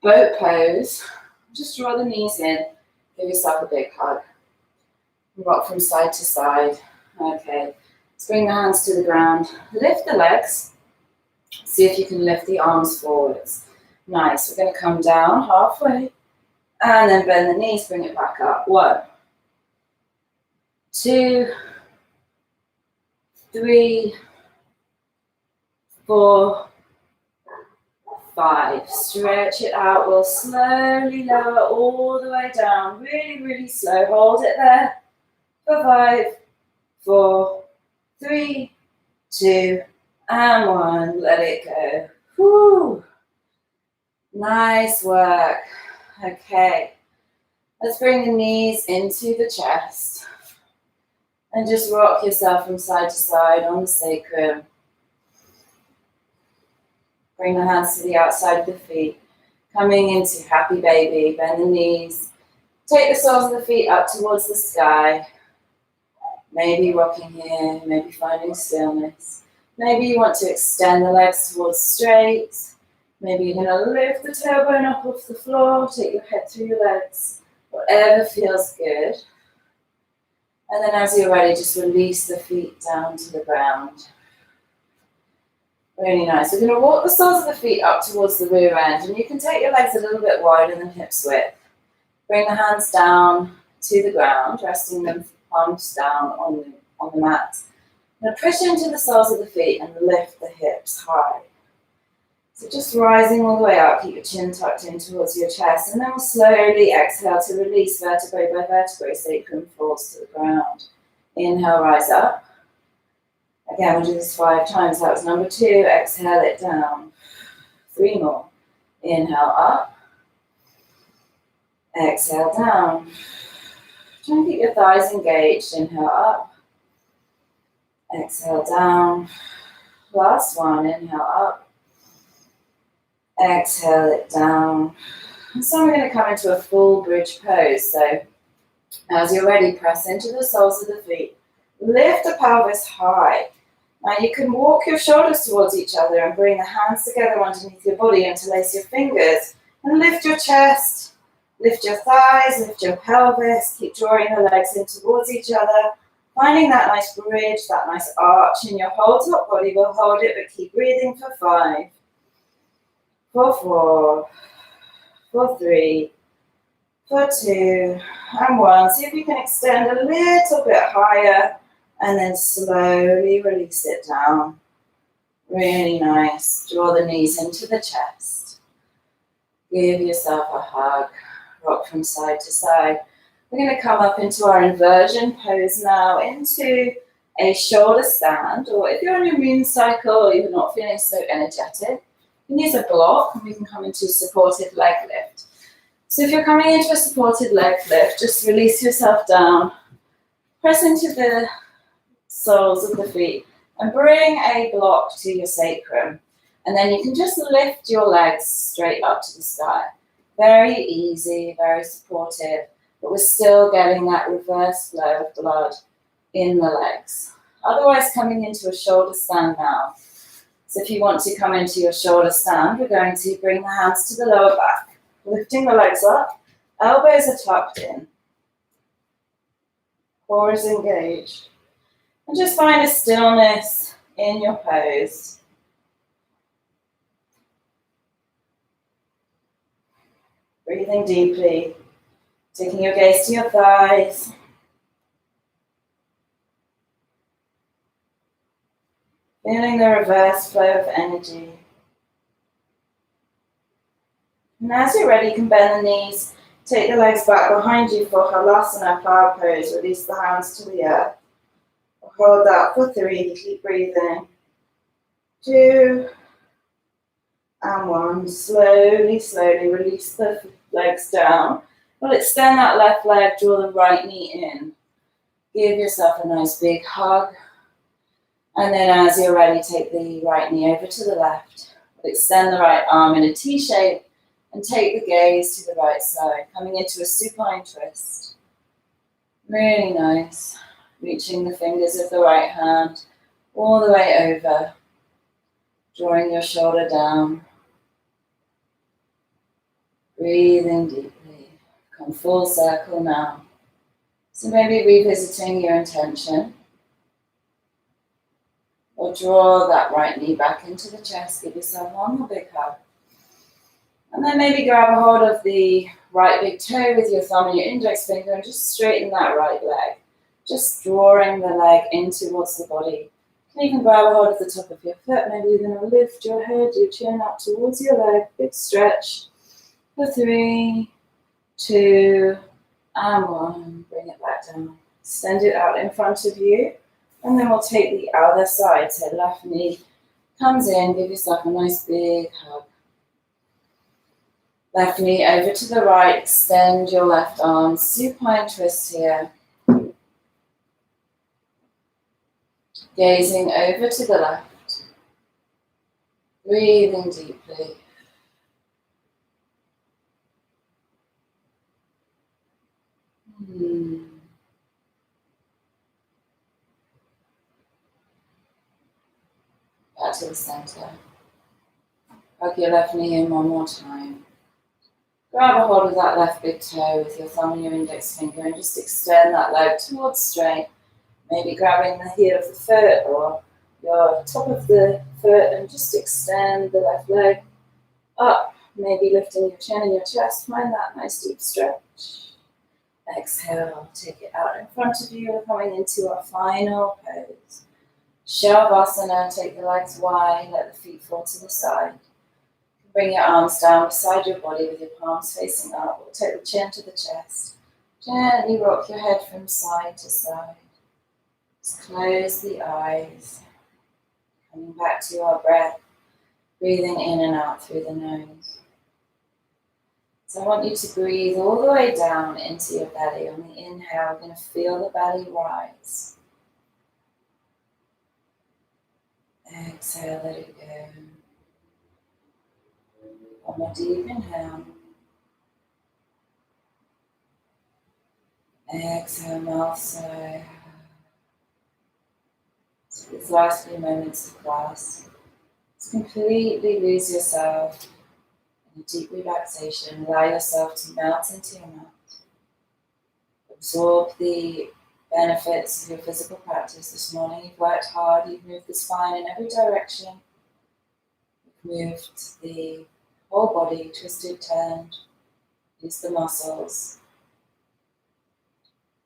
boat pose. Just draw the knees in, give yourself a big hug. Rock from side to side. Okay, let's bring the hands to the ground. Lift the legs. See if you can lift the arms forwards. Nice, we're going to come down halfway and then bend the knees, bring it back up. 1, 2, 3, 4, 5. Stretch it out. We'll slowly lower all the way down. Really, really slow. Hold it there for 5, 4, 3, 2, and 1. Let it go. Whew. Nice work. Okay. Let's bring the knees into the chest. And just rock yourself from side to side on the sacrum. Bring the hands to the outside of the feet. Coming into happy baby. Bend the knees. Take the soles of the feet up towards the sky. Maybe rocking here. Maybe finding stillness. Maybe you want to extend the legs towards straight. Maybe you're going to lift the tailbone up off the floor. Take your head through your legs. Whatever feels good. And then as you're ready, just release the feet down to the ground. Really nice. We're going to walk the soles of the feet up towards the rear end, and you can take your legs a little bit wider than hips width. Bring the hands down to the ground, resting them palms down on the mat. Now push into the soles of the feet and lift the hips high. So just rising all the way up, keep your chin tucked in towards your chest, and then we'll slowly exhale to release vertebrae by vertebrae, sacrum falls to the ground. Inhale, rise up. Again, we'll do this 5 times. That was number 2. Exhale it down. 3 more. Inhale up. Exhale down. Try and keep your thighs engaged. Inhale up. Exhale down. Last one. Inhale up. Exhale it down. And so we're going to come into a full bridge pose. So as you're ready, press into the soles of the feet. Lift the pelvis high. Now you can walk your shoulders towards each other and bring the hands together underneath your body, interlace your fingers and lift your chest, lift your thighs, lift your pelvis, keep drawing the legs in towards each other, finding that nice bridge, that nice arch in your whole top body. We'll hold it, but keep breathing for 5, for 4, for 3, for 2, and 1. See if you can extend a little bit higher. And then slowly release it down. Really nice. Draw the knees into the chest. Give yourself a hug. Rock from side to side. We're going to come up into our inversion pose now, into a shoulder stand, or if you're on your moon cycle or you're not feeling so energetic, you can use a block and we can come into supported leg lift. So if you're coming into a supported leg lift, just release yourself down, press into the soles of the feet and bring a block to your sacrum. And then you can just lift your legs straight up to the sky. Very easy, very supportive, but we're still getting that reverse flow of blood in the legs. Otherwise, coming into a shoulder stand now. So if you want to come into your shoulder stand, we're going to bring the hands to the lower back, lifting the legs up, elbows are tucked in, core is engaged. And just find a stillness in your pose. Breathing deeply, taking your gaze to your thighs. Feeling the reverse flow of energy. And as you're ready, you can bend the knees, take the legs back behind you for Halasana, plow pose. Release the hands to the earth. Hold that for 3, keep breathing. 2, and 1. Slowly, slowly release the legs down. We'll extend that left leg, draw the right knee in. Give yourself a nice big hug. And then as you're ready, take the right knee over to the left. Extend the right arm in a T shape and take the gaze to the right side, coming into a supine twist. Really nice. Reaching the fingers of the right hand all the way over, drawing your shoulder down. Breathing deeply. Come full circle now. So maybe revisiting your intention. Or draw that right knee back into the chest. Give yourself one more big hug. And then maybe grab a hold of the right big toe with your thumb and your index finger and just straighten that right leg. Just drawing the leg in towards the body. You can even grab a hold of the top of your foot. Maybe you're going to lift your head, your chin up towards your leg. Big stretch. For 3, 2, and 1. Bring it back down. Extend it out in front of you. And then we'll take the other side. So left knee comes in. Give yourself a nice big hug. Left knee over to the right. Extend your left arm. Supine twist here. Gazing over to the left. Breathing deeply. Back to the center. Hug your left knee in one more time. Grab a hold of that left big toe with your thumb and your index finger and just extend that leg towards straight. Maybe grabbing the heel of the foot or your top of the foot and just extend the left leg up. Maybe lifting your chin and your chest. Find that nice deep stretch. Exhale, take it out in front of you. We're coming into our final pose. Shavasana, take the legs wide, let the feet fall to the side. Bring your arms down beside your body with your palms facing up. We'll take the chin to the chest. Gently rock your head from side to side. Just close the eyes. Coming back to our breath. Breathing in and out through the nose. So I want you to breathe all the way down into your belly. On the inhale, we're going to feel the belly rise. Exhale, let it go. One more deep inhale. Exhale, mouth sigh. So these last few moments of class, just completely lose yourself in a deep relaxation. Allow yourself to melt into your mat. Absorb the benefits of your physical practice this morning. You've worked hard, you've moved the spine in every direction. You've moved the whole body, twisted, turned, use the muscles.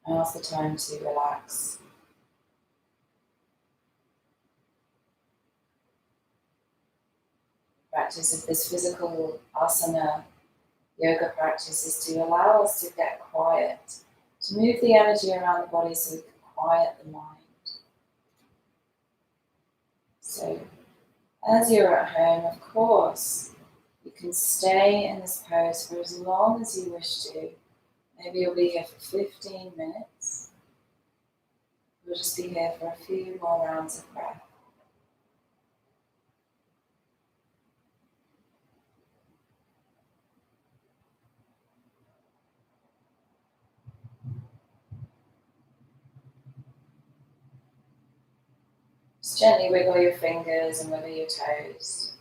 Now's the time to relax. Practice of this physical asana yoga practice is to allow us to get quiet, to move the energy around the body so we can quiet the mind. So as you're at home, of course, you can stay in this pose for as long as you wish to. Maybe you'll be here for 15 minutes. We'll just be here for a few more rounds of breath. Just gently wiggle your fingers and wiggle your toes.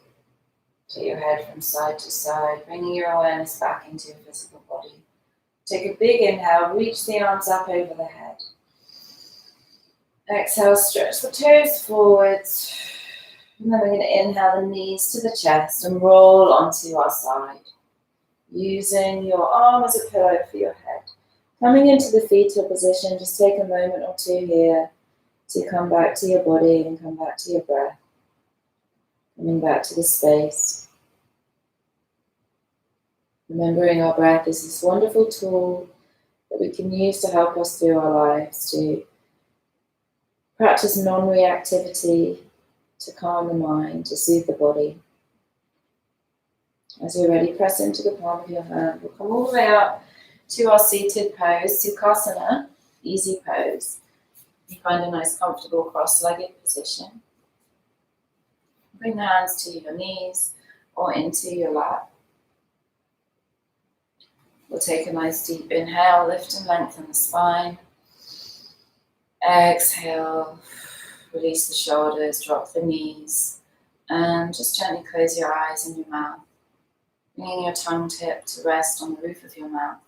Take your head from side to side, bringing your awareness back into your physical body. Take a big inhale, reach the arms up over the head. Exhale, stretch the toes forwards. And then we're going to inhale the knees to the chest and roll onto our side. Using your arm as a pillow for your head. Coming into the fetal position, just take a moment or two here to come back to your body and come back to your breath. Coming back to the space. Remembering our breath is this wonderful tool that we can use to help us through our lives, to practice non-reactivity, to calm the mind, to soothe the body. As you're ready, press into the palm of your hand. We'll come all the way up to our seated pose, Sukhasana, easy pose. You find a nice comfortable cross-legged position. Bring the hands to your knees or into your lap. We'll take a nice deep inhale, lift and lengthen the spine. Exhale, release the shoulders, drop the knees, and just gently close your eyes and your mouth. Bringing your tongue tip to rest on the roof of your mouth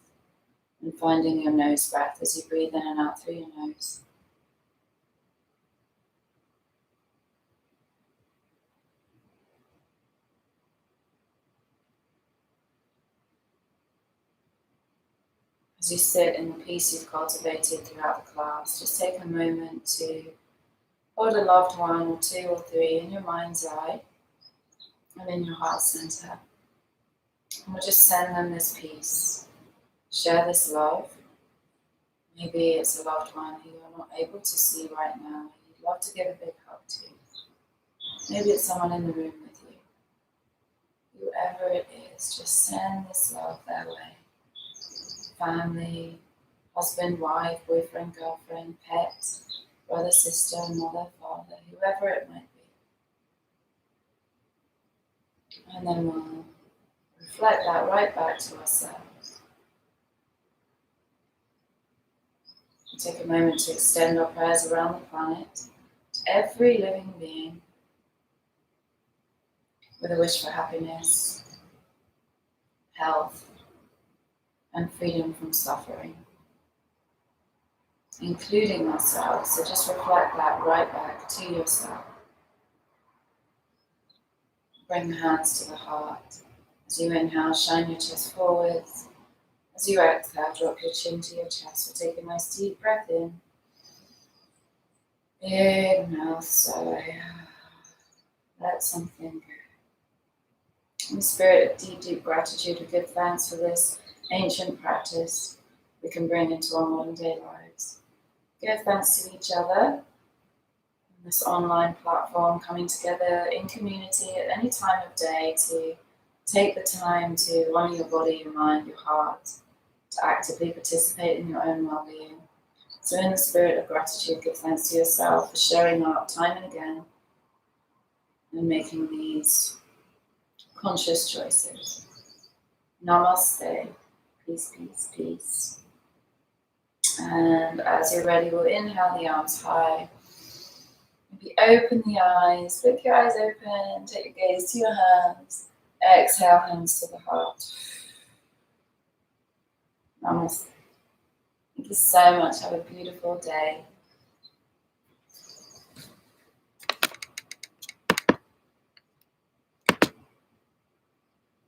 and finding your nose breath as you breathe in and out through your nose. As you sit in the peace you've cultivated throughout the class, just take a moment to hold a loved one or two or three in your mind's eye and in your heart center. And we'll just send them this peace. Share this love. Maybe it's a loved one who you're not able to see right now. You'd love to give a big hug to. Maybe it's someone in the room with you. Whoever it is, just send this love their way. Family, husband, wife, boyfriend, girlfriend, pet, brother, sister, mother, father, whoever it might be. And then we'll reflect that right back to ourselves. We'll take a moment to extend our prayers around the planet to every living being with a wish for happiness, health, and freedom from suffering, including ourselves. So just reflect that right back to yourself. Bring the hands to the heart. As you inhale, shine your chest forwards. As you exhale, drop your chin to your chest. We'll take a nice deep breath in. Big mouth sigh. Let something go. In the spirit of deep, deep gratitude, we give thanks for this ancient practice we can bring into our modern day lives. Give thanks to each other on this online platform, coming together in community at any time of day to take the time to honor your body, your mind, your heart, to actively participate in your own well-being. So in the spirit of gratitude, give thanks to yourself for showing up time and again and making these conscious choices. Namaste. Peace, peace, peace. And as you're ready, we'll inhale the arms high. Maybe open the eyes, flick your eyes open, take your gaze to your hands. Exhale, hands to the heart. Namaste. Thank you so much. Have a beautiful day.